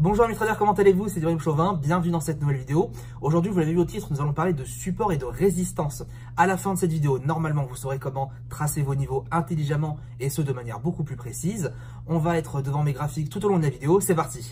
Bonjour amis traders, comment allez-vous? C'est Dorian Chauvin, bienvenue dans cette nouvelle vidéo. Aujourd'hui, vous l'avez vu au titre, nous allons parler de support et de résistance. À la fin de cette vidéo, normalement, vous saurez comment tracer vos niveaux intelligemment et ce de manière beaucoup plus précise. On va être devant mes graphiques tout au long de la vidéo, c'est parti.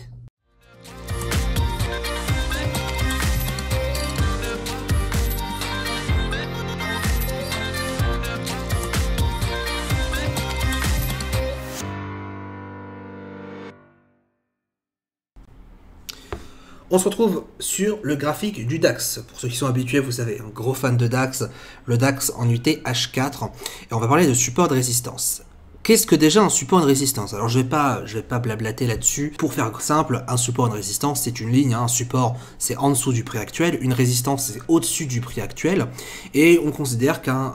On se retrouve sur le graphique du DAX. Pour ceux qui sont habitués, vous savez, un gros fan de DAX, le DAX en UT H4. Et on va parler de support de résistance. Qu'est-ce que déjà un support de résistance? Alors je vais pas blablater là-dessus. Pour faire simple, un support de résistance, c'est une ligne. Un support, c'est en dessous du prix actuel. Une résistance, c'est au-dessus du prix actuel. Et on considère qu'un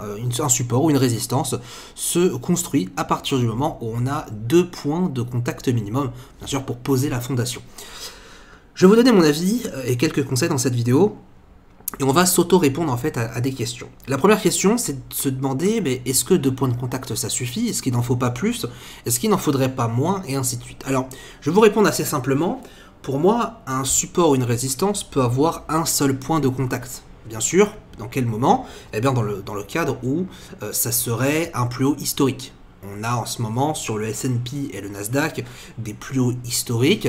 support ou une résistance se construit à partir du moment où on a 2 points de contact minimum, bien sûr pour poser la fondation. Je vais vous donner mon avis et quelques conseils dans cette vidéo et on va s'auto-répondre en fait à des questions. La première question, c'est de se demander, mais est-ce que 2 points de contact ça suffit? Est-ce qu'il n'en faut pas plus? Est-ce qu'il n'en faudrait pas moins? Et ainsi de suite. Alors, je vais vous répondre assez simplement. Pour moi, un support ou une résistance peut avoir un seul point de contact. Bien sûr, dans quel moment? Eh bien, dans le cadre où ça serait un plus haut historique. On a en ce moment sur le S&P et le Nasdaq des plus hauts historiques,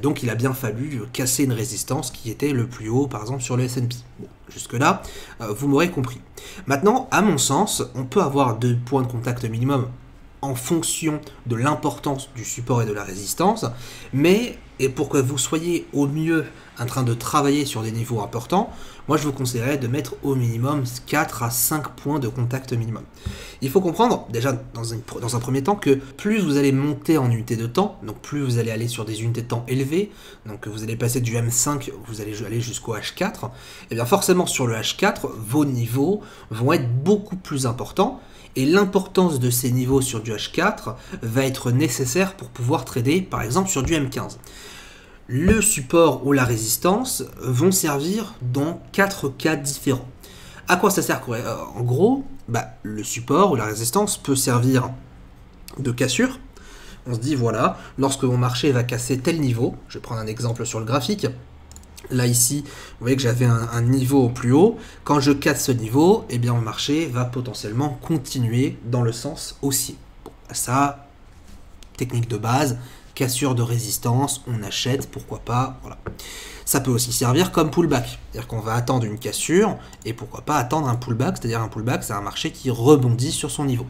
donc il a bien fallu casser une résistance qui était le plus haut par exemple sur le S&P. Bon, jusque-là, vous m'aurez compris. Maintenant, à mon sens, on peut avoir 2 points de contact minimum en fonction de l'importance du support et de la résistance, mais et pour que vous soyez au mieux en train de travailler sur des niveaux importants, moi je vous conseillerais de mettre au minimum 4 à 5 points de contact minimum. Il faut comprendre déjà dans un premier temps que plus vous allez monter en unité de temps, donc plus vous allez aller sur des unités de temps élevées, donc vous allez passer du M5, vous allez aller jusqu'au H4, et bien forcément sur le H4, vos niveaux vont être beaucoup plus importants, et l'importance de ces niveaux sur du H4 va être nécessaire pour pouvoir trader par exemple sur du M15. Le support ou la résistance vont servir dans 4 cas différents. À quoi ça sert? En gros, le support ou la résistance peut servir de cassure. On se dit, voilà, lorsque mon marché va casser tel niveau, je vais prendre un exemple sur le graphique. Là, ici, vous voyez que j'avais un niveau au plus haut. Quand je casse ce niveau, eh bien, mon marché va potentiellement continuer dans le sens haussier. Bon, ça, technique de base, cassure de résistance, on achète, pourquoi pas, voilà. Ça peut aussi servir comme pullback, c'est-à-dire qu'on va attendre une cassure, et pourquoi pas attendre un pullback, c'est-à-dire un pullback, c'est un marché qui rebondit sur son niveau.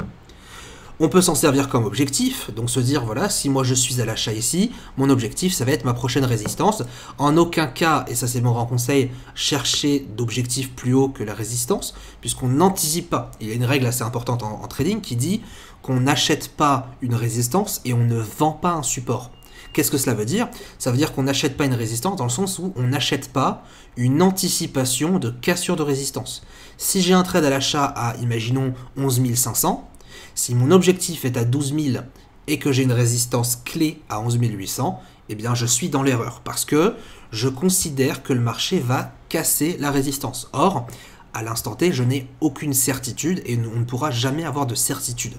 On peut s'en servir comme objectif, donc se dire, voilà, si moi je suis à l'achat ici, mon objectif, ça va être ma prochaine résistance. En aucun cas, et ça c'est mon grand conseil, chercher d'objectifs plus haut que la résistance, puisqu'on n'anticipe pas. Il y a une règle assez importante en trading qui dit qu'on n'achète pas une résistance et on ne vend pas un support. Qu'est-ce que cela veut dire? Ça veut dire qu'on n'achète pas une résistance dans le sens où on n'achète pas une anticipation de cassure de résistance. Si j'ai un trade à l'achat à, imaginons, 11 500, si mon objectif est à 12 000 et que j'ai une résistance clé à 11 800, eh bien je suis dans l'erreur parce que je considère que le marché va casser la résistance. Or, à l'instant T, je n'ai aucune certitude et on ne pourra jamais avoir de certitude.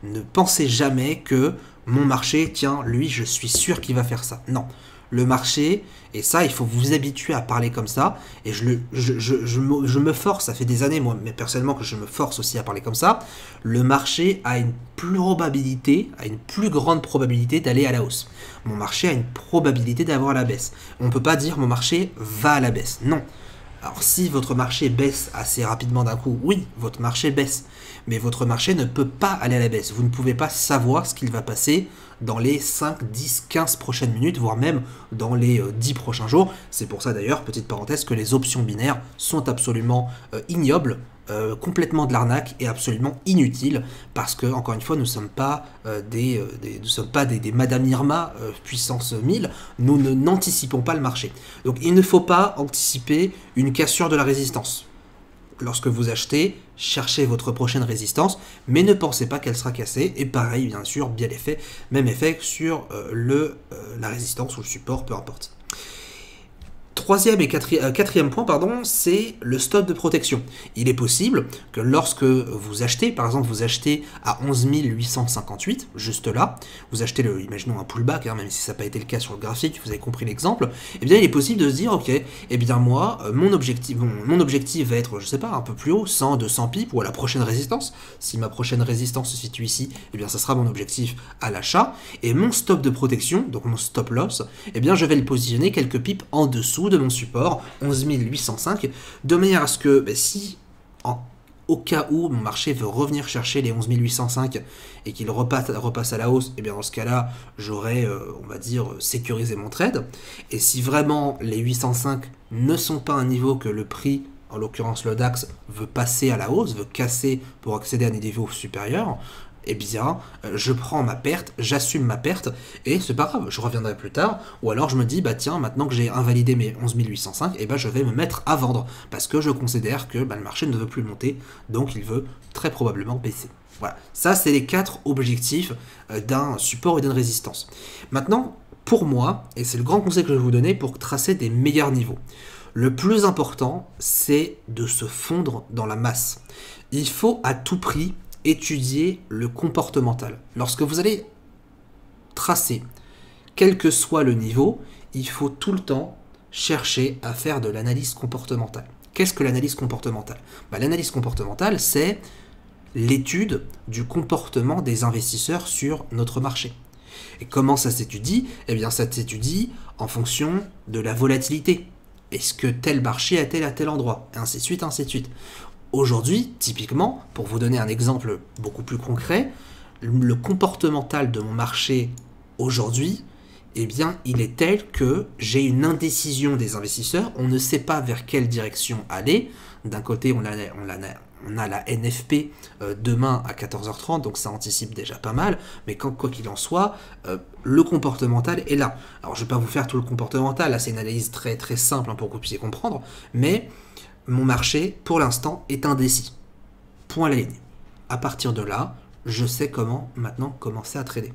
Ne pensez jamais que mon marché, tiens, lui, je suis sûr qu'il va faire ça. Non. Le marché, et ça, il faut vous habituer à parler comme ça, et je me force, ça fait des années, moi, mais personnellement, que je me force aussi à parler comme ça, le marché a une plus grande probabilité d'aller à la hausse. Mon marché a une probabilité d'avoir à la baisse. On ne peut pas dire mon marché va à la baisse. Non. Alors si votre marché baisse assez rapidement d'un coup, oui, votre marché baisse. Mais votre marché ne peut pas aller à la baisse. Vous ne pouvez pas savoir ce qu'il va passer dans les 5, 10, 15 prochaines minutes, voire même dans les 10 prochains jours. C'est pour ça d'ailleurs, petite parenthèse, que les options binaires sont absolument ignobles, complètement de l'arnaque et absolument inutiles, parce que, encore une fois, nous ne sommes pas des Madame Irma puissance 1000, nous n'anticipons pas le marché. Donc il ne faut pas anticiper une cassure de la résistance. Lorsque vous achetez, cherchez votre prochaine résistance, mais ne pensez pas qu'elle sera cassée. Et pareil, bien sûr, bien l'effet, même effet sur la résistance ou le support, peu importe. Quatrième point, pardon, c'est le stop de protection. Il est possible que lorsque vous achetez, par exemple, vous achetez à 11 858, juste là, vous achetez, imaginons un pullback, hein, même si ça n'a pas été le cas sur le graphique, vous avez compris l'exemple, eh bien il est possible de se dire, ok, eh bien moi, mon objectif va être, je sais pas, un peu plus haut, 100, 200 pips, ou à la prochaine résistance. Si ma prochaine résistance se situe ici, eh bien ça sera mon objectif à l'achat, et mon stop de protection, donc mon stop loss, eh bien je vais le positionner quelques pips en dessous de mon support, 11 805, de manière à ce que si, au cas où mon marché veut revenir chercher les 11 805 et qu'il repasse à la hausse, et bien dans ce cas-là, j'aurais, on va dire, sécurisé mon trade. Et si vraiment les 805 ne sont pas un niveau que le prix, en l'occurrence le DAX, veut passer à la hausse, veut casser pour accéder à des niveaux supérieurs, eh bien, je prends ma perte, j'assume ma perte, et c'est pas grave, je reviendrai plus tard, ou alors je me dis, tiens, maintenant que j'ai invalidé mes 11 805, eh ben, je vais me mettre à vendre, parce que je considère que le marché ne veut plus monter, donc il veut très probablement baisser. Voilà, ça c'est les 4 objectifs d'un support et d'une résistance. Maintenant, pour moi, et c'est le grand conseil que je vais vous donner pour tracer des meilleurs niveaux, le plus important, c'est de se fondre dans la masse. Il faut à tout prix étudier le comportemental. Lorsque vous allez tracer, quel que soit le niveau, il faut tout le temps chercher à faire de l'analyse comportementale. Qu'est-ce que l'analyse comportementale? L'analyse comportementale, c'est l'étude du comportement des investisseurs sur notre marché. Et comment ça s'étudie? Eh bien, ça s'étudie en fonction de la volatilité. Est-ce que tel marché est-il à tel endroit? Et ainsi de suite, ainsi de suite. Aujourd'hui, typiquement, pour vous donner un exemple beaucoup plus concret, le comportemental de mon marché aujourd'hui, eh bien, il est tel que j'ai une indécision des investisseurs, on ne sait pas vers quelle direction aller. D'un côté, on a la NFP demain à 14h30, donc ça anticipe déjà pas mal, mais quoi qu'il en soit, le comportemental est là. Alors, je ne vais pas vous faire tout le comportemental, là c'est une analyse très très simple pour que vous puissiez comprendre, mais mon marché, pour l'instant, est indécis. Point à la ligne. À partir de là, je sais comment maintenant commencer à trader.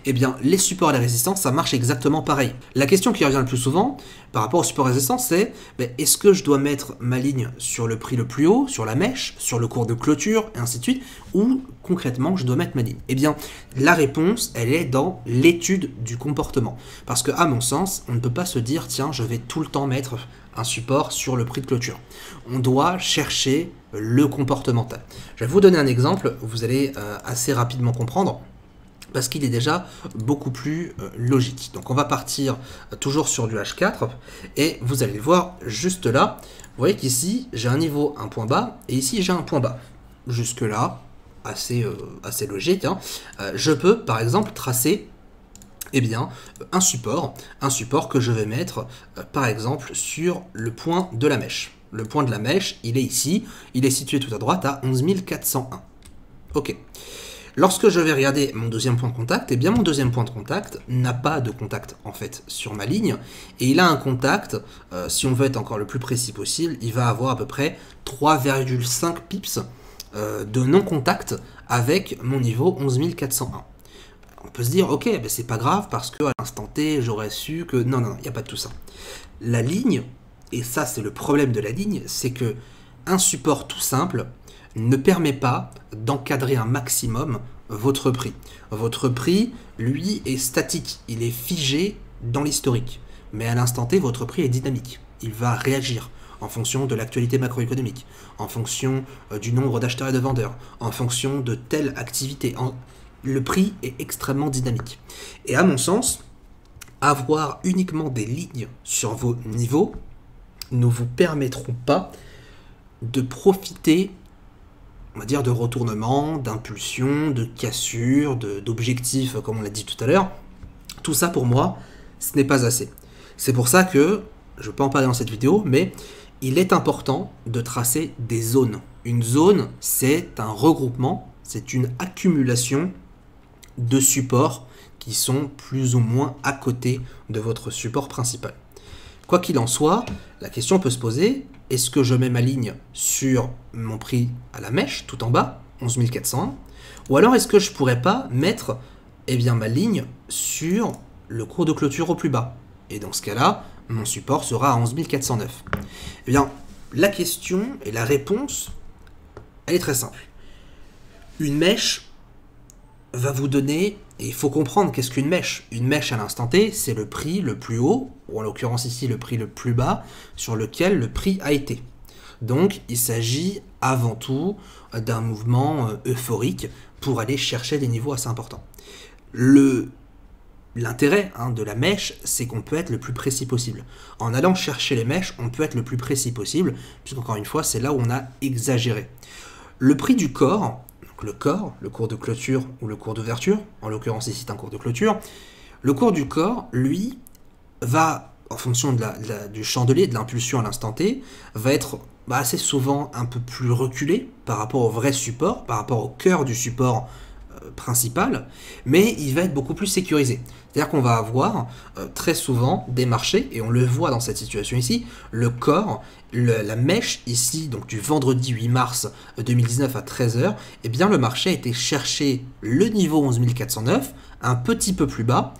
Eh bien, les supports et les résistances, ça marche exactement pareil. La question qui revient le plus souvent par rapport aux supports et résistances, c'est est-ce que je dois mettre ma ligne sur le prix le plus haut, sur la mèche, sur le cours de clôture, et ainsi de suite, ou concrètement, je dois mettre ma ligne? Eh bien, la réponse, elle est dans l'étude du comportement. Parce que, à mon sens, on ne peut pas se dire, tiens, je vais tout le temps mettre un support sur le prix de clôture. On doit chercher le comportemental. Je vais vous donner un exemple, vous allez assez rapidement comprendre, parce qu'il est déjà beaucoup plus logique. Donc on va partir toujours sur du H4, et vous allez le voir juste là. Vous voyez qu'ici, j'ai un niveau, un point bas, et ici, j'ai un point bas. Jusque là, assez logique. Hein. Je peux, par exemple, tracer un support que je vais mettre, par exemple, sur le point de la mèche. Le point de la mèche, il est ici, il est situé tout à droite à 11 401. Ok. Lorsque je vais regarder mon deuxième point de contact, eh bien mon deuxième point de contact n'a pas de contact en fait sur ma ligne, et il a un contact, si on veut être encore le plus précis possible, il va avoir à peu près 3,5 pips de non-contact avec mon niveau 11 401. On peut se dire, ok, c'est pas grave parce qu'à l'instant T, j'aurais su que... Non, il n'y a pas de tout ça. La ligne, et ça c'est le problème de la ligne, c'est que un support tout simple ne permet pas d'encadrer un maximum votre prix. Votre prix, lui, est statique, il est figé dans l'historique. Mais à l'instant T, votre prix est dynamique. Il va réagir en fonction de l'actualité macroéconomique, en fonction du nombre d'acheteurs et de vendeurs, en fonction de telle activité. Le prix est extrêmement dynamique. Et à mon sens, avoir uniquement des lignes sur vos niveaux ne vous permettront pas de profiter, on va dire, de retournements, d'impulsions, de cassures, d'objectifs, comme on l'a dit tout à l'heure. Tout ça, pour moi, ce n'est pas assez. C'est pour ça que, je ne vais pas en parler dans cette vidéo, mais il est important de tracer des zones. Une zone, c'est un regroupement, c'est une accumulation de supports qui sont plus ou moins à côté de votre support principal. Quoi qu'il en soit, la question peut se poser, est-ce que je mets ma ligne sur mon prix à la mèche, tout en bas, 11 401, ou alors est-ce que je ne pourrais pas mettre ma ligne sur le cours de clôture au plus bas? Et dans ce cas-là, mon support sera à 11 409. Eh bien, la question et la réponse, elle est très simple. Une mèche va vous donner, et il faut comprendre qu'est-ce qu'une mèche. Une mèche à l'instant T, c'est le prix le plus haut, ou en l'occurrence ici le prix le plus bas, sur lequel le prix a été. Donc il s'agit avant tout d'un mouvement euphorique pour aller chercher des niveaux assez importants. L'intérêt de la mèche, c'est qu'on peut être le plus précis possible. En allant chercher les mèches, on peut être le plus précis possible, puisqu'encore une fois, c'est là où on a exagéré. Le prix du corps, donc le cours de clôture ou le cours d'ouverture, en l'occurrence ici c'est un cours de clôture, le cours du corps, lui, va, en fonction du chandelier, de l'impulsion à l'instant T, va être assez souvent un peu plus reculé par rapport au vrai support, par rapport au cœur du support principal, mais il va être beaucoup plus sécurisé. C'est-à-dire qu'on va avoir très souvent des marchés, et on le voit dans cette situation ici, le corps, la mèche ici, donc du vendredi 8 mars 2019 à 13h, eh bien le marché a été chercher le niveau 11 409, un petit peu plus bas,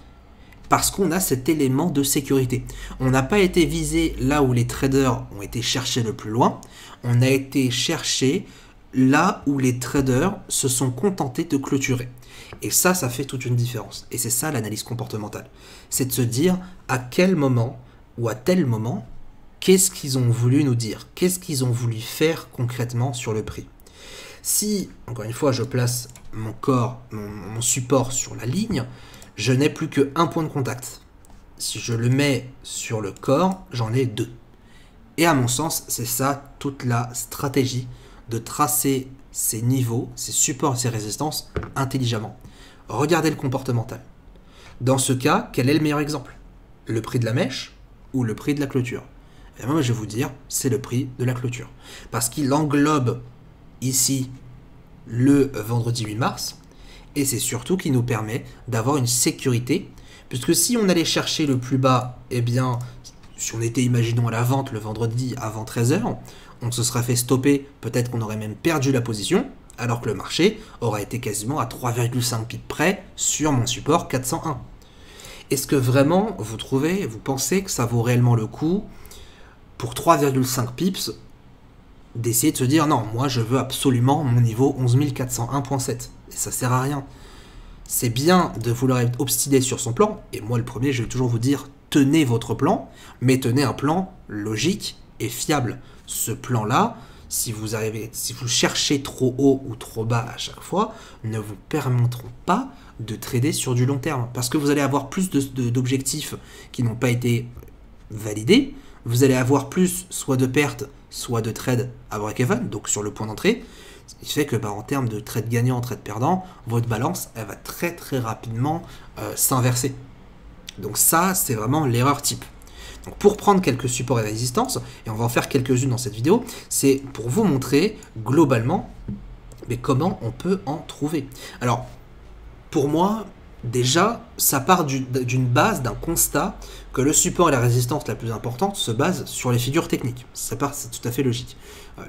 parce qu'on a cet élément de sécurité. On n'a pas été visé là où les traders ont été cherchés le plus loin, on a été cherché là où les traders se sont contentés de clôturer. Et ça fait toute une différence. Et c'est ça l'analyse comportementale. C'est de se dire à quel moment ou à tel moment, qu'est-ce qu'ils ont voulu nous dire? Qu'est-ce qu'ils ont voulu faire concrètement sur le prix? Si, encore une fois, je place mon corps, mon support sur la ligne, je n'ai plus qu'un point de contact. Si je le mets sur le corps, j'en ai deux. Et à mon sens, c'est ça toute la stratégie de tracer ces niveaux, ces supports et ces résistances intelligemment. Regardez le comportemental. Dans ce cas, quel est le meilleur exemple? Le prix de la mèche ou le prix de la clôture? Et moi, je vais vous dire, c'est le prix de la clôture. Parce qu'il englobe ici le vendredi 8 mars, et c'est surtout qui nous permet d'avoir une sécurité, puisque si on allait chercher le plus bas, eh bien, si on était, imaginons, à la vente le vendredi avant 13h, on se serait fait stopper, peut-être qu'on aurait même perdu la position, alors que le marché aura été quasiment à 3,5 pips près sur mon support 401. Est-ce que vraiment, vous pensez que ça vaut réellement le coup, pour 3,5 pips, d'essayer de se dire, non, moi je veux absolument mon niveau 11 401.7, et ça sert à rien. C'est bien de vouloir être obstiné sur son plan, et moi le premier, je vais toujours vous dire, tenez votre plan, mais tenez un plan logique et fiable. Ce plan-là, si vous cherchez trop haut ou trop bas à chaque fois, ne vous permettront pas de trader sur du long terme. Parce que vous allez avoir plus d'objectifs qui n'ont pas été validés, vous allez avoir plus soit de pertes, soit de trades à break-even, donc sur le point d'entrée, ce qui fait que en termes de trade gagnant, trade perdant, votre balance, elle va très très rapidement s'inverser. Donc ça, c'est vraiment l'erreur type. Donc pour prendre quelques supports et résistances, et on va en faire quelques-unes dans cette vidéo, c'est pour vous montrer globalement comment on peut en trouver. Alors, pour moi, déjà, ça part d'une base, d'un constat que le support et la résistance la plus importante se basent sur les figures techniques. C'est tout à fait logique.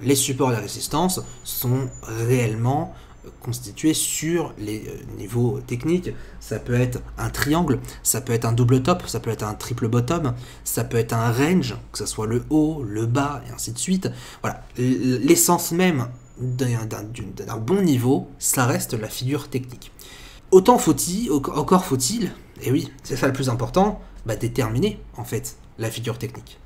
Les supports et la résistance sont réellement constitués sur les niveaux techniques. Ça peut être un triangle, ça peut être un double top, ça peut être un triple bottom, ça peut être un range, que ce soit le haut, le bas, et ainsi de suite. Voilà, l'essence même d'un bon niveau, ça reste la figure technique. Encore faut-il, et oui, c'est ça le plus important, déterminer en fait la figure technique.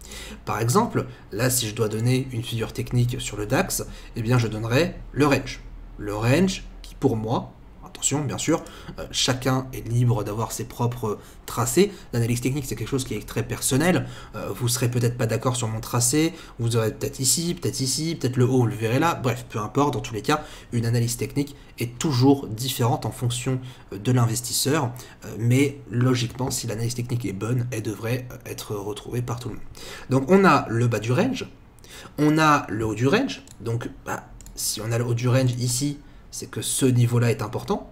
Par exemple, là si je dois donner une figure technique sur le DAX, eh bien je donnerai le range. Le range qui pour moi, attention bien sûr, chacun est libre d'avoir ses propres tracés. L'analyse technique c'est quelque chose qui est très personnel, vous serez peut-être pas d'accord sur mon tracé, vous aurez peut-être ici, peut-être le haut, vous le verrez là, bref, peu importe, dans tous les cas, une analyse technique est toujours différente en fonction de l'investisseur, mais logiquement si l'analyse technique est bonne, elle devrait être retrouvée par tout le monde. Donc on a le bas du range, on a le haut du range, donc si on a le haut du range ici, c'est que ce niveau-là est important.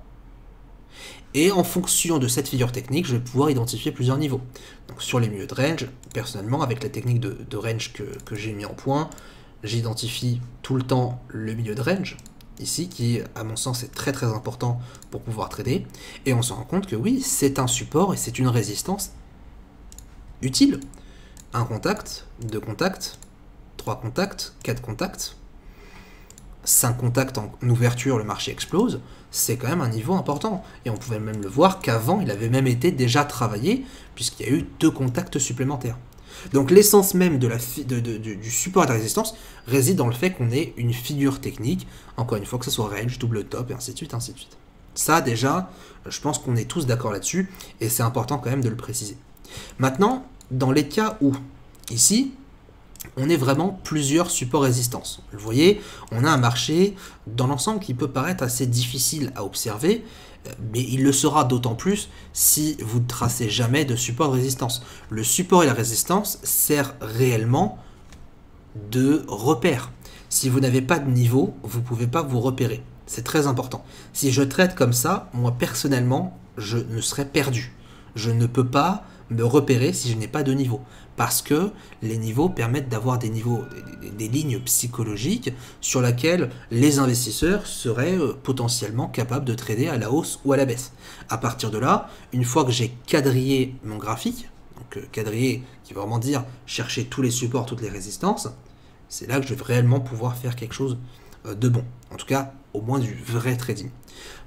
Et en fonction de cette figure technique, je vais pouvoir identifier plusieurs niveaux. Donc sur les milieux de range, personnellement, avec la technique de range que j'ai mis en point, j'identifie tout le temps le milieu de range, ici, qui, à mon sens, est très très important pour pouvoir trader. Et on se rend compte que oui, c'est un support et c'est une résistance utile. un contact, deux contacts, trois contacts, quatre contacts, 5 contacts en ouverture, le marché explose, c'est quand même un niveau important. Et on pouvait même le voir qu'avant, il avait même été déjà travaillé, puisqu'il y a eu 2 contacts supplémentaires. Donc l'essence même du support de résistance réside dans le fait qu'on ait une figure technique, encore une fois que ce soit range, double top, et ainsi de suite, ainsi de suite. Ça déjà, je pense qu'on est tous d'accord là-dessus, et c'est important quand même de le préciser. Maintenant, dans les cas où, ici, on est vraiment plusieurs supports résistances. Vous voyez, on a un marché dans l'ensemble qui peut paraître assez difficile à observer, mais il le sera d'autant plus si vous ne tracez jamais de support de résistance. Le support et la résistance servent réellement de repère. Si vous n'avez pas de niveau, vous ne pouvez pas vous repérer. C'est très important. Si je traite comme ça, moi personnellement, je me serais perdu. Je ne peux pas me repérer si je n'ai pas de niveau. Parce que les niveaux permettent d'avoir des niveaux, des lignes psychologiques sur lesquelles les investisseurs seraient potentiellement capables de trader à la hausse ou à la baisse. À partir de là, une fois que j'ai quadrillé mon graphique, donc quadrillé qui veut vraiment dire chercher tous les supports, toutes les résistances, c'est là que je vais réellement pouvoir faire quelque chose de bon. En tout cas, au moins du vrai trading.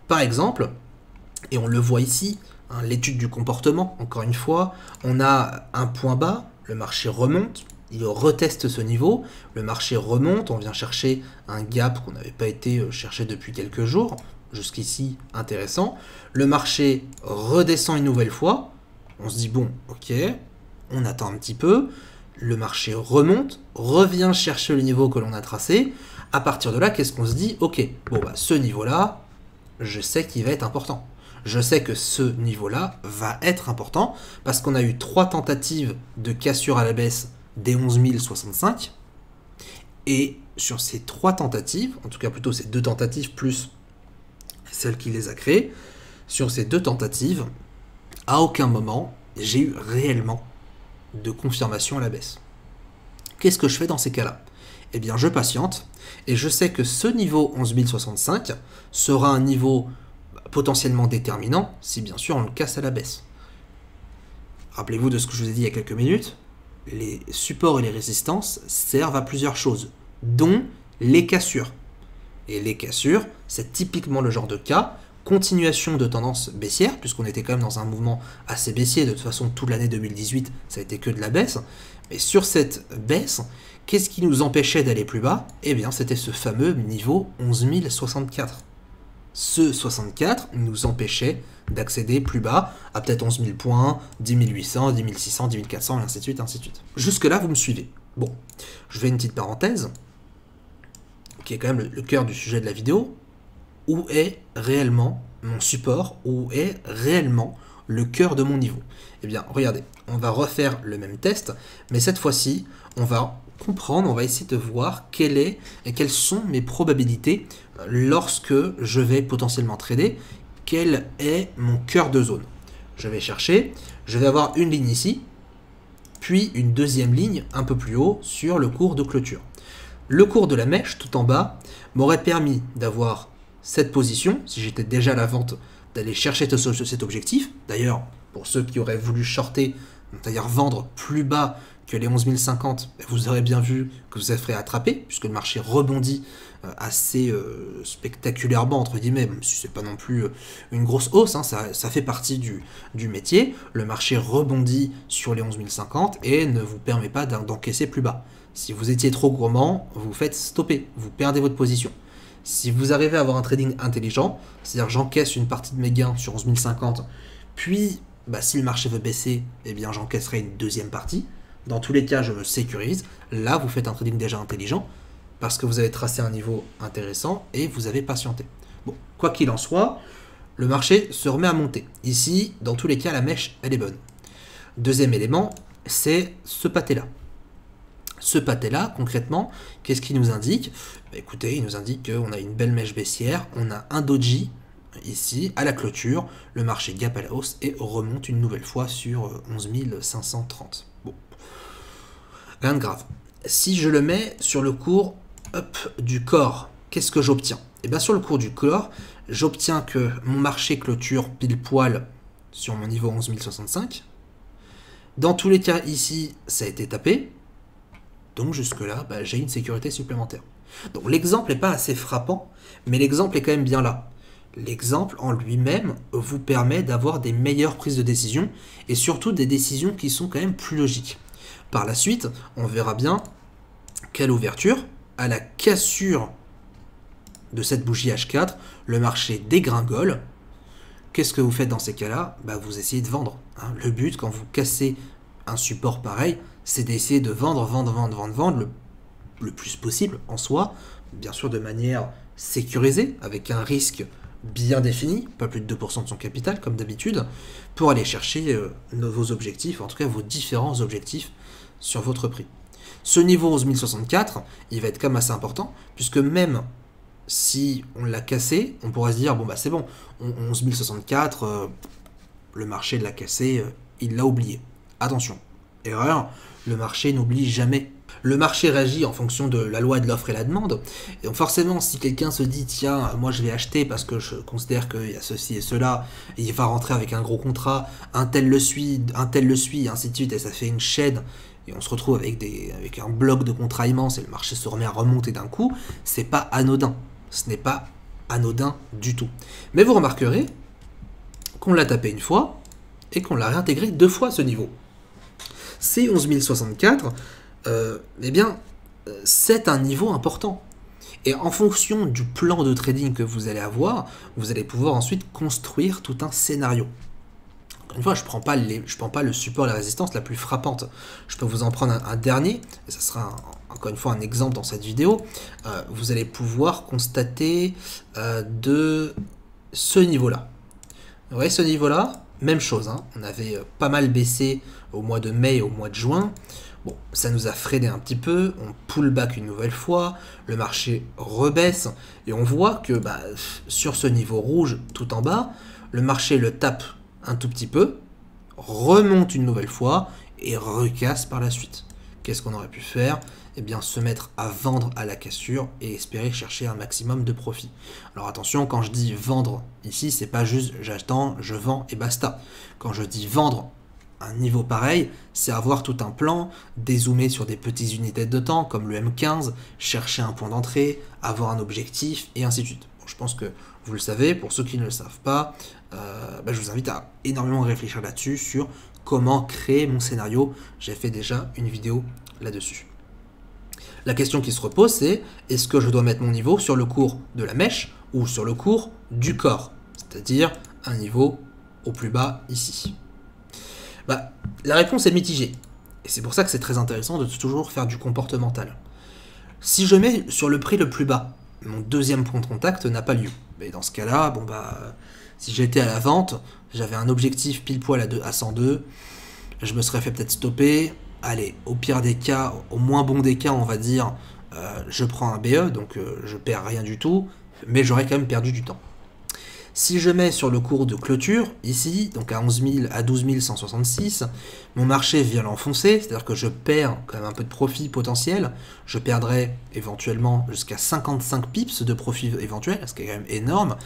Par exemple, et on le voit ici, hein, l'étude du comportement, encore une fois, on a un point bas, le marché remonte, il reteste ce niveau, le marché remonte, on vient chercher un gap qu'on n'avait pas été chercher depuis quelques jours, jusqu'ici intéressant, le marché redescend une nouvelle fois, on se dit bon, ok, on attend un petit peu, le marché remonte, revient chercher le niveau que l'on a tracé, à partir de là, qu'est-ce qu'on se dit? Ok, bon bah ce niveau-là, je sais qu'il va être important. Je sais que ce niveau-là va être important parce qu'on a eu 3 tentatives de cassure à la baisse des 11 065. Et sur ces 3 tentatives, en tout cas plutôt ces 2 tentatives plus celle qui les a créées, sur ces 2 tentatives, à aucun moment j'ai eu réellement de confirmation à la baisse. Qu'est-ce que je fais dans ces cas-là? Eh bien je patiente et je sais que ce niveau 11 065 sera un niveau potentiellement déterminant si bien sûr on le casse à la baisse. Rappelez-vous de ce que je vous ai dit il y a quelques minutes, les supports et les résistances servent à plusieurs choses, dont les cassures. Et les cassures, c'est typiquement le genre de cas, continuation de tendance baissière, puisqu'on était quand même dans un mouvement assez baissier, de toute façon toute l'année 2018 ça a été que de la baisse, mais sur cette baisse, qu'est-ce qui nous empêchait d'aller plus bas? Eh bien c'était ce fameux niveau 11 064. Ce 64 nous empêchait d'accéder plus bas à peut-être 11 000 points, 10 800, 10 600, 10 400, et ainsi de suite, ainsi de suite. Jusque-là, vous me suivez. Bon, je fais une petite parenthèse, qui est quand même le cœur du sujet de la vidéo. Où est réellement mon support? Où est réellement le cœur de mon niveau? Eh bien, regardez, on va refaire le même test, mais cette fois-ci, on va comprendre, on va essayer de voir quelles sont mes probabilités lorsque je vais potentiellement trader, quel est mon cœur de zone. Je vais chercher, je vais avoir une ligne ici, puis une deuxième ligne un peu plus haut sur le cours de clôture. Le cours de la mèche tout en bas m'aurait permis d'avoir cette position, si j'étais déjà à la vente, d'aller chercher cet objectif. D'ailleurs, pour ceux qui auraient voulu shorter, c'est-à-dire vendre plus bas que les 11 050, vous aurez bien vu que vous êtes prêt à attraper, puisque le marché rebondit assez spectaculairement, entre guillemets, même si c'est pas non plus une grosse hausse, hein, ça fait partie du métier. Le marché rebondit sur les 11 050 et ne vous permet pas d'encaisser plus bas. Si vous étiez trop gourmand, vous faites stopper, vous perdez votre position. Si vous arrivez à avoir un trading intelligent, c'est-à-dire j'encaisse une partie de mes gains sur 11 050, puis si le marché veut baisser, eh bien j'encaisserai une deuxième partie. Dans tous les cas, je me sécurise. Là, vous faites un trading déjà intelligent parce que vous avez tracé un niveau intéressant et vous avez patienté. Bon, quoi qu'il en soit, le marché se remet à monter. Ici, dans tous les cas, la mèche, elle est bonne. Deuxième élément, c'est ce pâté-là. Ce pâté-là, concrètement, qu'est-ce qu'il nous indique? Écoutez, il nous indique qu'on a une belle mèche baissière, on a un doji ici, à la clôture, le marché gap à la hausse et remonte une nouvelle fois sur 11 530. Bon, rien de grave. Si je le mets sur le cours du corps, qu'est-ce que j'obtiens? Et bien sur le cours du corps, j'obtiens que mon marché clôture pile poil sur mon niveau 11 065, Dans tous les cas, ici, ça a été tapé. Donc jusque-là, bah, j'ai une sécurité supplémentaire. Donc l'exemple n'est pas assez frappant, mais l'exemple est quand même bien là. L'exemple en lui-même vous permet d'avoir des meilleures prises de décision et surtout des décisions qui sont quand même plus logiques. Par la suite, on verra bien qu'à l'ouverture, à la cassure de cette bougie H4, le marché dégringole. Qu'est-ce que vous faites dans ces cas-là? Bah, vous essayez de vendre. Hein. Le but, quand vous cassez un support pareil, c'est d'essayer de vendre le plus possible en soi, bien sûr de manière sécurisée, avec un risque bien défini, pas plus de 2% de son capital comme d'habitude, pour aller chercher vos objectifs, en tout cas vos différents objectifs sur votre prix. Ce niveau 11 064, il va être quand même assez important, puisque même si on l'a cassé, on pourrait se dire, bon bah c'est bon, 11 064, le marché l'a cassé, il l'a oublié. Attention, erreur, le marché n'oublie jamais. Le marché réagit en fonction de la loi de l'offre et la demande. Et donc forcément, si quelqu'un se dit, tiens, moi je vais acheter parce que je considère qu'il y a ceci et cela, et il va rentrer avec un gros contrat, un tel le suit, et ainsi de suite, et ça fait une chaîne, et on se retrouve avec un bloc de contrats immense, et le marché se remet à remonter d'un coup, c'est pas anodin. Ce n'est pas anodin du tout. Mais vous remarquerez qu'on l'a tapé une fois, et qu'on l'a réintégré 2 fois à ce niveau. C'est 11 064, eh bien, c'est un niveau important. Et en fonction du plan de trading que vous allez avoir, vous allez pouvoir ensuite construire tout un scénario. Encore une fois, je ne prends pas le support et la résistance la plus frappante. Je peux vous en prendre un dernier, et ça sera encore une fois un exemple dans cette vidéo. Vous allez pouvoir constater de ce niveau-là. Vous voyez ce niveau-là? Même chose, hein. On avait pas mal baissé au mois de mai et au mois de juin. Bon, ça nous a freiné un petit peu, on pull back une nouvelle fois, le marché rebaisse, et on voit que bah, sur ce niveau rouge tout en bas, le marché le tape un tout petit peu, remonte une nouvelle fois, et recasse par la suite. Qu'est-ce qu'on aurait pu faire? Eh bien, se mettre à vendre à la cassure et espérer chercher un maximum de profit. Alors attention, quand je dis vendre ici, c'est pas juste j'attends, je vends et basta. Quand je dis vendre un niveau pareil, c'est avoir tout un plan, dézoomer sur des petites unités de temps comme le M15, chercher un point d'entrée, avoir un objectif et ainsi de suite. Bon, je pense que vous le savez, pour ceux qui ne le savent pas, je vous invite à énormément réfléchir là-dessus sur comment créer mon scénario. J'ai fait déjà une vidéo là-dessus. La question qui se repose, c'est est-ce que je dois mettre mon niveau sur le cours de la mèche ou sur le cours du corps, c'est-à-dire un niveau au plus bas ici. Bah, la réponse est mitigée, et c'est pour ça que c'est très intéressant de toujours faire du comportemental. Si je mets sur le prix le plus bas, mon deuxième point de contact n'a pas lieu. Mais dans ce cas-là, bon bah, si j'étais à la vente, j'avais un objectif pile poil à 102, je me serais fait peut-être stopper. Allez, au pire des cas, au moins bon des cas, on va dire, je prends un BE, donc je perds rien du tout, mais j'aurais quand même perdu du temps. Si je mets sur le cours de clôture, ici, donc à 12 166, mon marché vient l'enfoncer, c'est-à-dire que je perds quand même un peu de profit potentiel, je perdrai éventuellement jusqu'à 55 pips de profit éventuel, ce qui est quand même énorme,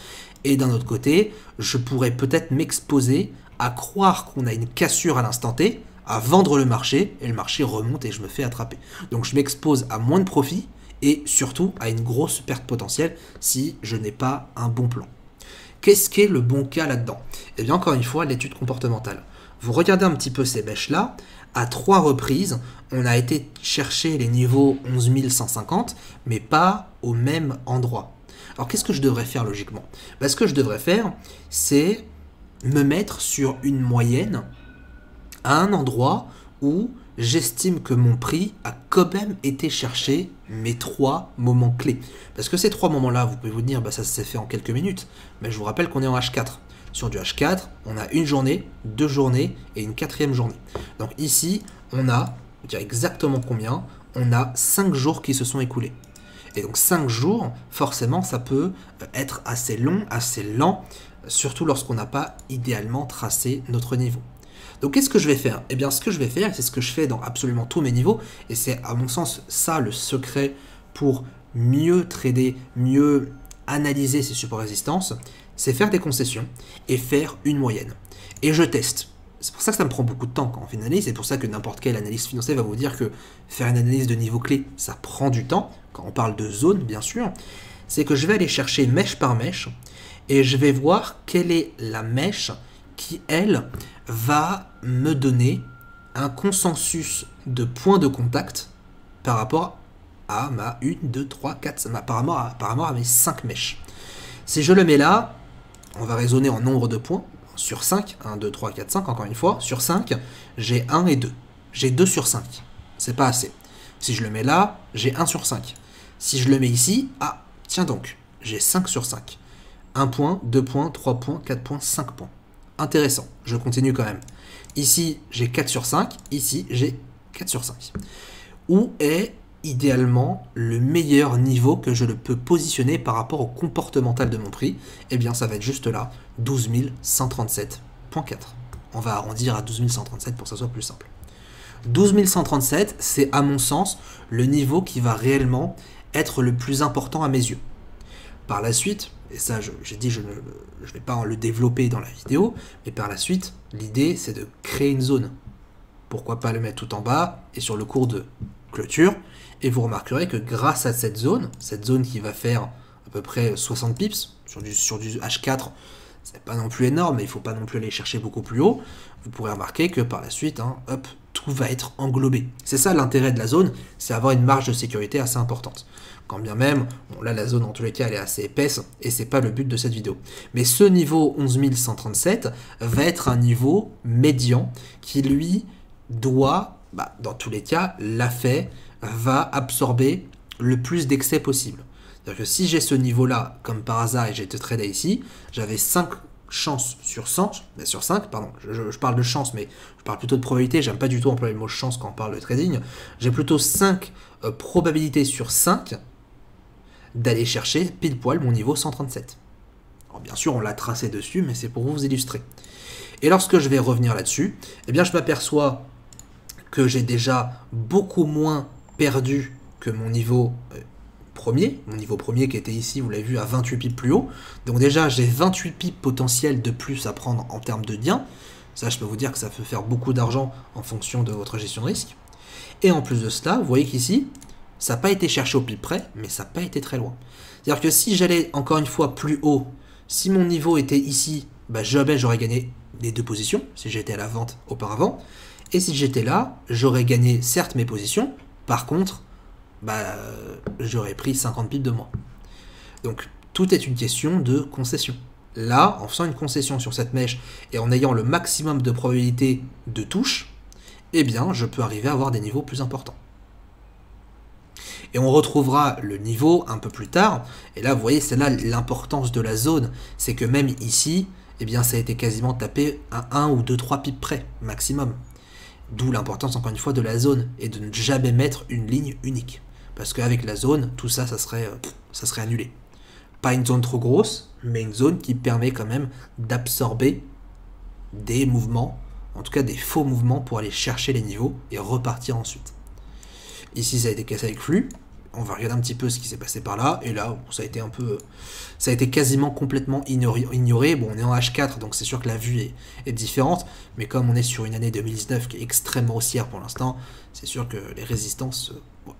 et d'un autre côté, je pourrais peut-être m'exposer à croire qu'on a une cassure à l'instant T, à vendre le marché, et le marché remonte et je me fais attraper. Donc je m'expose à moins de profit, et surtout à une grosse perte potentielle si je n'ai pas un bon plan. Qu'est-ce qui est le bon cas là-dedans? Eh bien, encore une fois, l'étude comportementale. Vous regardez un petit peu ces bêches-là, à 3 reprises, on a été chercher les niveaux 11 150, mais pas au même endroit. Alors, qu'est-ce que je devrais faire logiquement? Ce que je devrais faire, c'est me mettre sur une moyenne à un endroit où j'estime que mon prix a quand même été chercher mes 3 moments clés. Parce que ces 3 moments-là, vous pouvez vous dire, ça s'est fait en quelques minutes, mais je vous rappelle qu'on est en H4. Sur du H4, on a une journée, 2 journées et une 4e journée. Donc ici, on a, je dirais exactement combien, on a 5 jours qui se sont écoulés. Et donc 5 jours, forcément, ça peut être assez long, assez lent, surtout lorsqu'on n'a pas idéalement tracé notre niveau. Donc qu'est-ce que je vais faire? Eh bien ce que je vais faire, c'est ce que je fais dans absolument tous mes niveaux, et c'est à mon sens ça le secret pour mieux trader, mieux analyser ces supports résistances, c'est faire des concessions et faire une moyenne. Et je teste. c'est pour ça que ça me prend beaucoup de temps quand on fait une analyse. C'est pour ça que n'importe quel analyste financier va vous dire que faire une analyse de niveau clé, ça prend du temps. Quand on parle de zone, bien sûr, c'est que je vais aller chercher mèche par mèche et je vais voir quelle est la mèche qui, elle, va me donner un consensus de points de contact par rapport à ma 1, 2, 3, 4, par rapport à mes 5 mèches. Si je le mets là, on va raisonner en nombre de points. Sur 5, 1, 2, 3, 4, 5, encore une fois, sur 5, j'ai 1 et 2. J'ai 2 sur 5. C'est pas assez. Si je le mets là, j'ai 1 sur 5. Si je le mets ici, ah, tiens donc, j'ai 5 sur 5. 1 point, 2 points, 3 points, 4 points, 5 points. Intéressant, je continue quand même. Ici, j'ai 4 sur 5. Ici, j'ai 4 sur 5. Où est idéalement le meilleur niveau que je le peux positionner par rapport au comportemental de mon prix? Eh bien, ça va être juste là, 12 137.4. On va arrondir à 12 137 pour que ça soit plus simple. 12 137, c'est à mon sens le niveau qui va réellement être le plus important à mes yeux. Par la suite, et ça j'ai dit je ne vais pas le développer dans la vidéo, mais par la suite, l'idée c'est de créer une zone. Pourquoi pas le mettre tout en bas et sur le cours de clôture, et vous remarquerez que grâce à cette zone qui va faire à peu près 60 pips, sur du H4, c'est pas non plus énorme, mais il ne faut pas non plus aller chercher beaucoup plus haut, vous pourrez remarquer que par la suite, hop, tout va être englobé. C'est ça l'intérêt de la zone, c'est avoir une marge de sécurité assez importante. Quand bien même, bon, là la zone en tous les cas elle est assez épaisse, et c'est pas le but de cette vidéo. Mais ce niveau 11 137 va être un niveau médian qui lui doit, dans tous les cas, l'a fait, va absorber le plus d'excès possible. C'est-à-dire que si j'ai ce niveau-là, comme par hasard, et j'ai été tradé ici, j'avais 5 chances sur 5, je parle de chance, mais je parle plutôt de probabilité, j'aime pas du tout employer le mot chance quand on parle de trading, j'ai plutôt 5 probabilités sur 5 d'aller chercher pile poil mon niveau 137. Alors bien sûr, on l'a tracé dessus, mais c'est pour vous illustrer. Et lorsque je vais revenir là-dessus, eh bien je m'aperçois que j'ai déjà beaucoup moins perdu que mon niveau premier qui était ici, vous l'avez vu, à 28 pips plus haut. Donc déjà, j'ai 28 pips potentiels de plus à prendre en termes de gains. Ça, je peux vous dire que ça peut faire beaucoup d'argent en fonction de votre gestion de risque. Et en plus de cela, vous voyez qu'ici, ça n'a pas été cherché au pip près, mais ça n'a pas été très loin. C'est-à-dire que si j'allais encore une fois plus haut, si mon niveau était ici, j'aurais gagné les 2 positions, si j'étais à la vente auparavant. Et si j'étais là, j'aurais gagné certes mes positions, par contre, j'aurais pris 50 pips de moins. Donc, tout est une question de concession. Là, en faisant une concession sur cette mèche et en ayant le maximum de probabilité de touche, eh bien, je peux arriver à avoir des niveaux plus importants. Et on retrouvera le niveau un peu plus tard. Et là, vous voyez, c'est là l'importance de la zone. C'est que même ici, eh bien, ça a été quasiment tapé à 1 ou 2, 3 pips près, maximum. D'où l'importance, encore une fois, de la zone et de ne jamais mettre une ligne unique. Parce qu'avec la zone, tout ça, ça serait annulé. Pas une zone trop grosse, mais une zone qui permet quand même d'absorber des mouvements, en tout cas des faux mouvements pour aller chercher les niveaux et repartir ensuite. Ici, ça a été cassé avec flux. On va regarder un petit peu ce qui s'est passé par là. Et là, ça a été quasiment complètement ignoré. Bon, on est en H4, donc c'est sûr que la vue est différente. Mais comme on est sur une année 2019 qui est extrêmement haussière pour l'instant, c'est sûr que les résistances,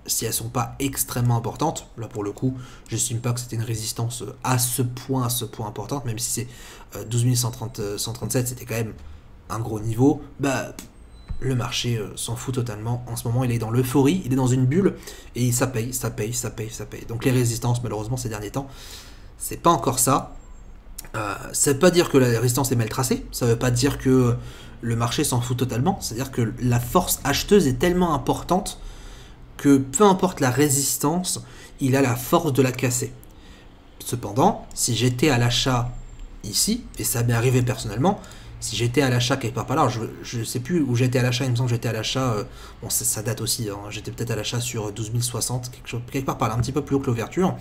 si elles ne sont pas extrêmement importantes, là pour le coup, je n'estime pas que c'était une résistance à ce point importante, même si c'est 12 137, c'était quand même un gros niveau, le marché s'en fout totalement. En ce moment, il est dans l'euphorie, il est dans une bulle, et ça paye. Donc les résistances, malheureusement, ces derniers temps, c'est pas encore ça. Ça veut pas dire que la résistance est mal tracée, ça veut pas dire que le marché s'en fout totalement, c'est-à-dire que la force acheteuse est tellement importante que peu importe la résistance, il a la force de la casser. Cependant, si j'étais à l'achat ici, et ça m'est arrivé personnellement, si j'étais à l'achat quelque part par là, je ne sais plus où j'étais à l'achat, il me semble que j'étais à l'achat, bon ça date aussi, j'étais peut-être à l'achat sur 12 060, quelque part par là, un petit peu plus haut que l'ouverture.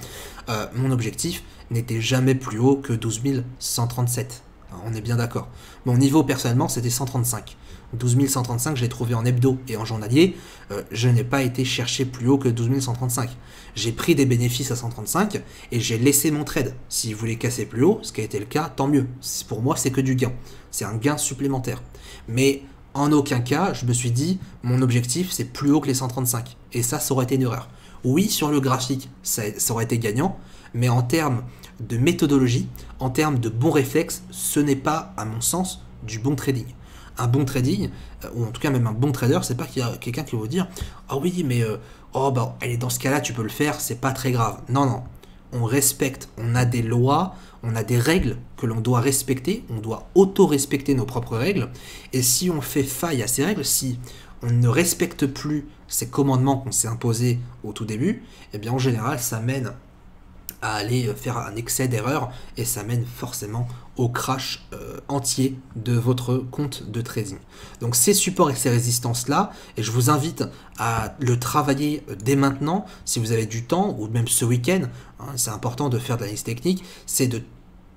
Mon objectif n'était jamais plus haut que 12 137, on est bien d'accord. Mon niveau personnellement c'était 135, 12 135, je l'ai trouvé en hebdo et en journalier. Je n'ai pas été chercher plus haut que 12 135. J'ai pris des bénéfices à 135 et j'ai laissé mon trade. Si vous voulez casser plus haut, ce qui a été le cas, tant mieux. Pour moi, c'est que du gain. C'est un gain supplémentaire. Mais en aucun cas, je me suis dit, mon objectif, c'est plus haut que les 135. Et ça aurait été une erreur. Oui, sur le graphique, ça aurait été gagnant, mais en termes de méthodologie, en termes de bons réflexes, ce n'est pas, à mon sens, du bon trading. Un bon trading, ou en tout cas même un bon trader, c'est pas qu'il y a quelqu'un qui va vous dire « Ah oui, mais allez, dans ce cas-là, tu peux le faire, c'est pas très grave. » Non, non. On respecte, on a des lois, on a des règles que l'on doit respecter, on doit auto-respecter nos propres règles. Et si on fait faille à ces règles, si on ne respecte plus ces commandements qu'on s'est imposés au tout début, eh bien en général, ça mène à aller faire un excès d'erreur et ça mène forcément au crash entier de votre compte de trading. Donc ces supports et ces résistances-là, et je vous invite à le travailler dès maintenant, si vous avez du temps, ou même ce week-end, hein, c'est important de faire de l'analyse technique, c'est de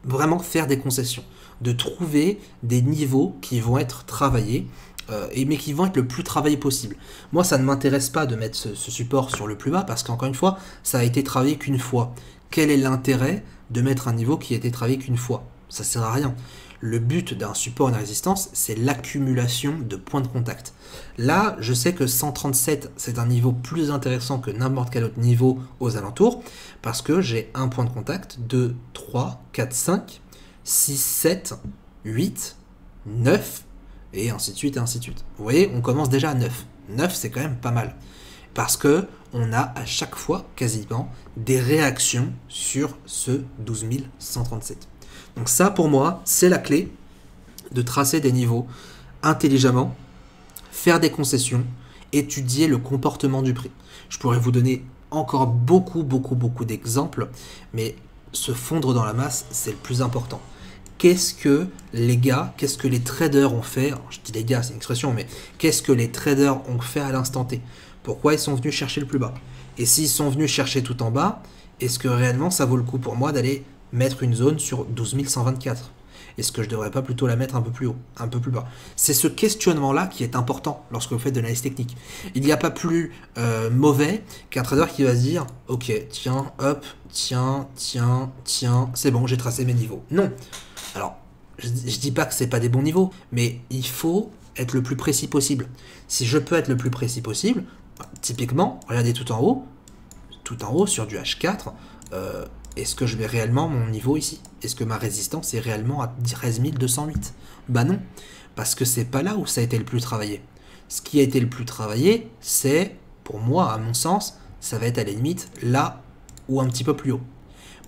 vraiment faire des concessions, de trouver des niveaux qui vont être travaillés, mais qui vont être le plus travaillés possible. Moi, ça ne m'intéresse pas de mettre ce support sur le plus bas, parce qu'encore une fois, ça a été travaillé qu'une fois. Quel est l'intérêt de mettre un niveau qui a été travaillé qu'une fois? Ça ne sert à rien. Le but d'un support et d'une résistance, c'est l'accumulation de points de contact. Là, je sais que 137, c'est un niveau plus intéressant que n'importe quel autre niveau aux alentours, parce que j'ai un point de contact, 2, 3, 4, 5, 6, 7, 8, 9, et ainsi de suite, et ainsi de suite. Vous voyez, on commence déjà à 9. 9, c'est quand même pas mal. Parce que on a à chaque fois, quasiment, des réactions sur ce 12 137. Donc ça, pour moi, c'est la clé de tracer des niveaux intelligemment, faire des concessions, étudier le comportement du prix. Je pourrais vous donner encore beaucoup d'exemples, mais se fondre dans la masse, c'est le plus important. Qu'est-ce que les gars, qu'est-ce que les traders ont fait? Alors, je dis les gars, c'est une expression, mais qu'est-ce que les traders ont fait à l'instant T? Pourquoi ils sont venus chercher le plus bas? Et s'ils sont venus chercher tout en bas, est-ce que réellement ça vaut le coup pour moi d'aller mettre une zone sur 12 124? Est-ce que je ne devrais pas plutôt la mettre un peu plus haut, un peu plus bas? C'est ce questionnement-là qui est important lorsque vous faites de l'analyse technique. Il n'y a pas plus mauvais qu'un trader qui va se dire « Ok, tiens, hop, tiens, c'est bon, j'ai tracé mes niveaux. » Non. Alors, je ne dis pas que ce n'est pas des bons niveaux, mais il faut être le plus précis possible. Si je peux être le plus précis possible, typiquement, regardez tout en haut sur du H4, est-ce que je vais réellement mon niveau ici? Est-ce que ma résistance est réellement à 13 208? Bah non, parce que c'est pas là où ça a été le plus travaillé. Ce qui a été le plus travaillé, c'est, pour moi, à mon sens, ça va être à la limite là ou un petit peu plus haut.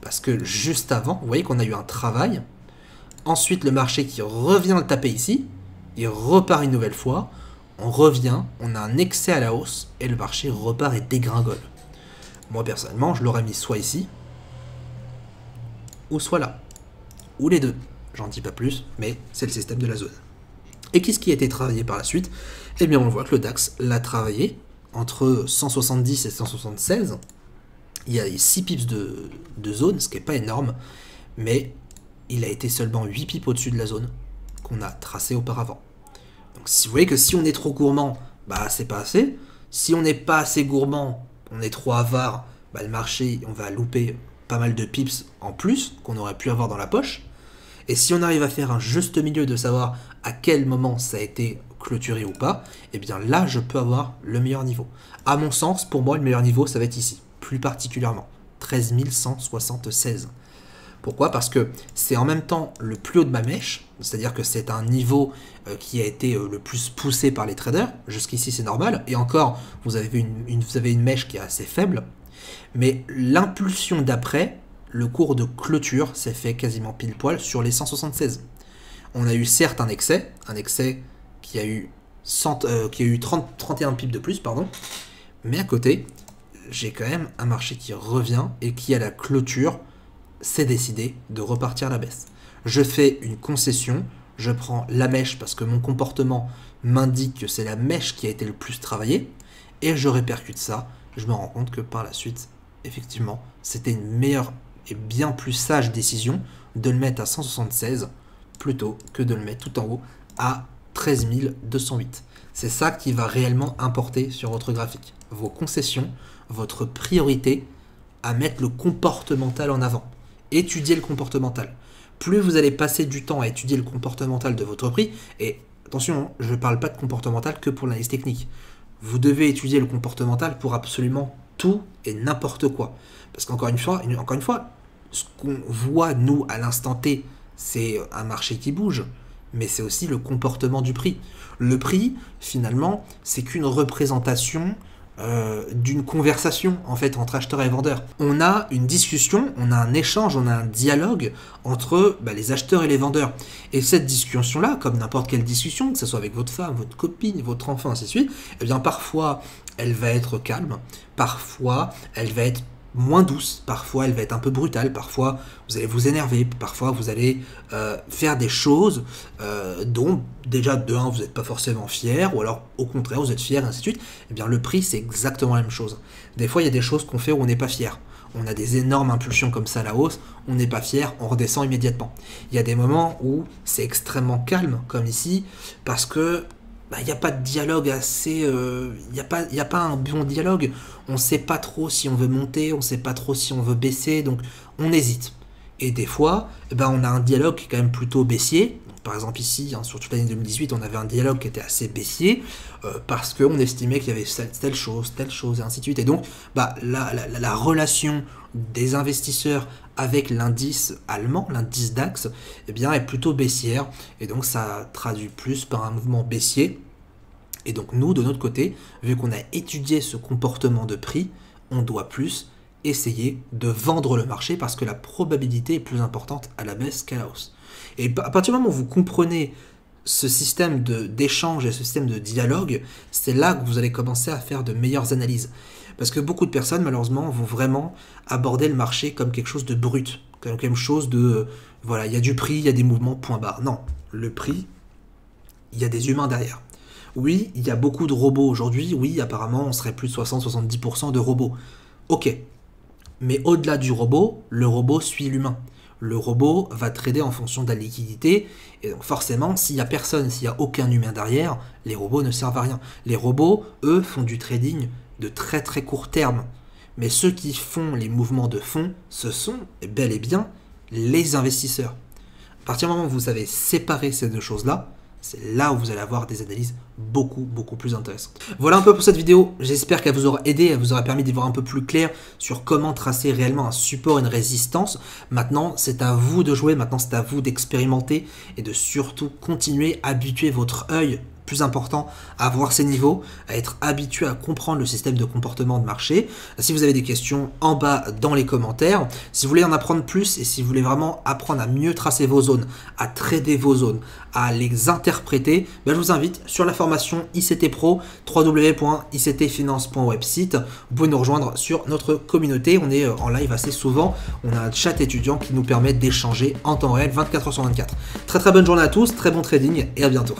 Parce que juste avant, vous voyez qu'on a eu un travail, ensuite le marché qui revient le taper ici, il repart une nouvelle fois, on revient, on a un excès à la hausse, et le marché repart et dégringole. Moi, personnellement, je l'aurais mis soit ici, ou soit là. Ou les deux. J'en dis pas plus, mais c'est le système de la zone. Et qu'est-ce qui a été travaillé par la suite? Eh bien, on voit que le DAX l'a travaillé entre 170 et 176. Il y a 6 pips de zone, ce qui n'est pas énorme, mais il a été seulement 8 pips au-dessus de la zone qu'on a tracée auparavant. Donc, si vous voyez que si on est trop gourmand, bah c'est pas assez. Si on n'est pas assez gourmand, on est trop avare, bah, le marché, on va louper pas mal de pips en plus qu'on aurait pu avoir dans la poche. Et si on arrive à faire un juste milieu de savoir à quel moment ça a été clôturé ou pas, eh bien là, je peux avoir le meilleur niveau. À mon sens, pour moi, le meilleur niveau, ça va être ici, plus particulièrement, 13 176. Pourquoi? Parce que c'est en même temps le plus haut de ma mèche, c'est-à-dire que c'est un niveau qui a été le plus poussé par les traders. Jusqu'ici, c'est normal. Et encore, vous avez une mèche qui est assez faible. Mais l'impulsion d'après, le cours de clôture s'est fait quasiment pile poil sur les 176. On a eu certes un excès qui a eu, 31 pips de plus, pardon, mais à côté, j'ai quand même un marché qui revient et qui, à la clôture, s'est décidé de repartir à la baisse. Je fais une concession, je prends la mèche parce que mon comportement m'indique que c'est la mèche qui a été le plus travaillée, et je répercute ça. Je me rends compte que par la suite, effectivement, c'était une meilleure et bien plus sage décision de le mettre à 176 plutôt que de le mettre tout en haut à 13 208. C'est ça qui va réellement importer sur votre graphique. Vos concessions, votre priorité à mettre le comportemental en avant. Étudier le comportemental. Plus vous allez passer du temps à étudier le comportemental de votre prix, et attention, je ne parle pas de comportemental que pour l'analyse technique. Vous devez étudier le comportemental pour absolument tout et n'importe quoi. Parce qu'encore une fois, ce qu'on voit, nous, à l'instant T, c'est un marché qui bouge, mais c'est aussi le comportement du prix. Le prix, finalement, c'est qu'une représentation d'une conversation en fait entre acheteurs et vendeurs. On a une discussion, on a un échange, on a un dialogue entre les acheteurs et les vendeurs. Et cette discussion-là, comme n'importe quelle discussion, que ce soit avec votre femme, votre copine, votre enfant, ainsi de suite, eh bien parfois elle va être calme, parfois elle va être moins douce, parfois elle va être un peu brutale, parfois vous allez vous énerver, parfois vous allez faire des choses dont déjà de un vous n'êtes pas forcément fier, ou alors au contraire vous êtes fier, et ainsi de suite. Eh bien le prix c'est exactement la même chose. Des fois il y a des choses qu'on fait où on n'est pas fier. On a des énormes impulsions comme ça à la hausse, on n'est pas fier, on redescend immédiatement. Il y a des moments où c'est extrêmement calme, comme ici, parce que il n'y a pas de dialogue assez... Il n'y a pas un bon dialogue. On ne sait pas trop si on veut monter, on ne sait pas trop si on veut baisser, donc on hésite. Et des fois, on a un dialogue qui est quand même plutôt baissier. Donc, par exemple ici, sur toute l'année 2018, on avait un dialogue qui était assez baissier, parce qu'on estimait qu'il y avait telle chose, et ainsi de suite. Et donc, la relation des investisseurs avec l'indice allemand, l'indice DAX, est plutôt baissière. Et donc, ça traduit plus par un mouvement baissier. Et donc, nous, de notre côté, vu qu'on a étudié ce comportement de prix, on doit plus essayer de vendre le marché parce que la probabilité est plus importante à la baisse qu'à la hausse. Et à partir du moment où vous comprenez ce système d'échange et ce système de dialogue, c'est là que vous allez commencer à faire de meilleures analyses. Parce que beaucoup de personnes, malheureusement, vont vraiment aborder le marché comme quelque chose de brut, comme quelque chose de... Voilà, il y a du prix, il y a des mouvements, point barre. Non, le prix, il y a des humains derrière. Oui, il y a beaucoup de robots aujourd'hui. Oui, apparemment, on serait plus de 60-70% de robots. Ok, mais au-delà du robot, le robot suit l'humain. Le robot va trader en fonction de la liquidité, et donc forcément, s'il n'y a personne, s'il n'y a aucun humain derrière, les robots ne servent à rien. Les robots, eux, font du trading de très très court terme. Mais ceux qui font les mouvements de fond, ce sont bel et bien les investisseurs. À partir du moment où vous savez séparer ces deux choses-là, c'est là où vous allez avoir des analyses beaucoup plus intéressantes. Voilà un peu pour cette vidéo, j'espère qu'elle vous aura aidé, elle vous aura permis d'y voir un peu plus clair sur comment tracer réellement un support et une résistance. Maintenant, c'est à vous de jouer, maintenant c'est à vous d'expérimenter et de surtout continuer à habituer votre œil, plus important, à voir ces niveaux, à être habitué à comprendre le système de comportement de marché. Si vous avez des questions, en bas dans les commentaires. Si vous voulez en apprendre plus et si vous voulez vraiment apprendre à mieux tracer vos zones, à trader vos zones, à les interpréter, je vous invite sur la formation ICT Pro, www.ictfinance.website. Vous pouvez nous rejoindre sur notre communauté. On est en live assez souvent. On a un chat étudiant qui nous permet d'échanger en temps réel 24h sur 24. Très bonne journée à tous, très bon trading et à bientôt.